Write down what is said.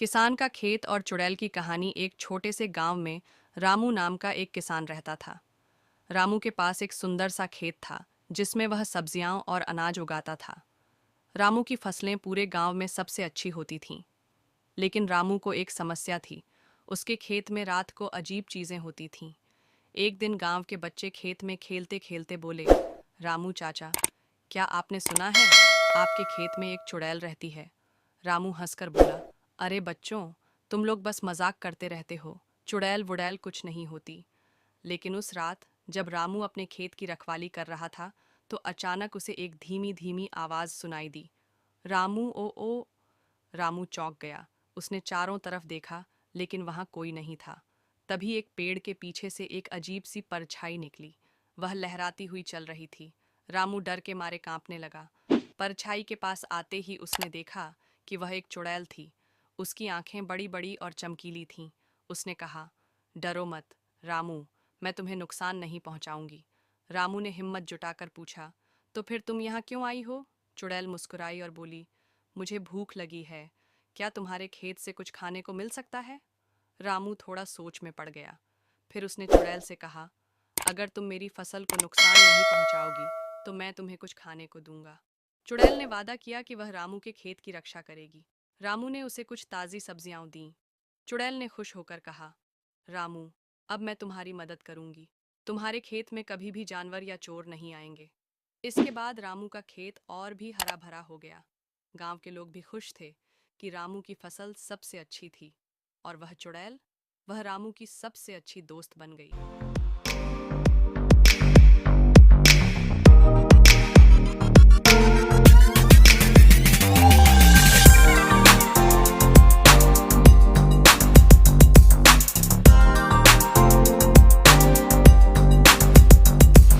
किसान का खेत और चुड़ैल की कहानी। एक छोटे से गांव में रामू नाम का एक किसान रहता था। रामू के पास एक सुंदर सा खेत था जिसमें वह सब्जियां और अनाज उगाता था। रामू की फसलें पूरे गांव में सबसे अच्छी होती थीं। लेकिन रामू को एक समस्या थी। उसके खेत में रात को अजीब चीजें होती थीं। एक दिन गांव के बच्चे खेत में खेलते खेलते बोले, रामू चाचा, क्या आपने सुना है आपके खेत में एक चुड़ैल रहती है? रामू हंसकर बोला, अरे बच्चों, तुम लोग बस मजाक करते रहते हो, चुड़ैल वुड़ैल कुछ नहीं होती। लेकिन उस रात जब रामू अपने खेत की रखवाली कर रहा था तो अचानक उसे एक धीमी धीमी आवाज सुनाई दी, रामू ओ। रामू चौंक गया। उसने चारों तरफ देखा लेकिन वहां कोई नहीं था। तभी एक पेड़ के पीछे से एक अजीब सी परछाई निकली। वह लहराती हुई चल रही थी। रामू डर के मारे कांपने लगा। परछाई के पास आते ही उसने देखा कि वह एक चुड़ैल थी। उसकी आंखें बड़ी बड़ी और चमकीली थीं। उसने कहा, डरो मत रामू, मैं तुम्हें नुकसान नहीं पहुंचाऊंगी। रामू ने हिम्मत जुटाकर पूछा, तो फिर तुम यहाँ क्यों आई हो? चुड़ैल मुस्कुराई और बोली, मुझे भूख लगी है, क्या तुम्हारे खेत से कुछ खाने को मिल सकता है? रामू थोड़ा सोच में पड़ गया। फिर उसने चुड़ैल से कहा, अगर तुम मेरी फसल को नुकसान नहीं पहुंचाओगी तो मैं तुम्हें कुछ खाने को दूंगा। चुड़ैल ने वादा किया कि वह रामू के खेत की रक्षा करेगी। रामू ने उसे कुछ ताज़ी सब्जियां दीं। चुड़ैल ने खुश होकर कहा, रामू, अब मैं तुम्हारी मदद करूंगी। तुम्हारे खेत में कभी भी जानवर या चोर नहीं आएंगे। इसके बाद रामू का खेत और भी हरा भरा हो गया। गांव के लोग भी खुश थे कि रामू की फसल सबसे अच्छी थी और वह चुड़ैल, वह रामू की सबसे अच्छी दोस्त बन गई।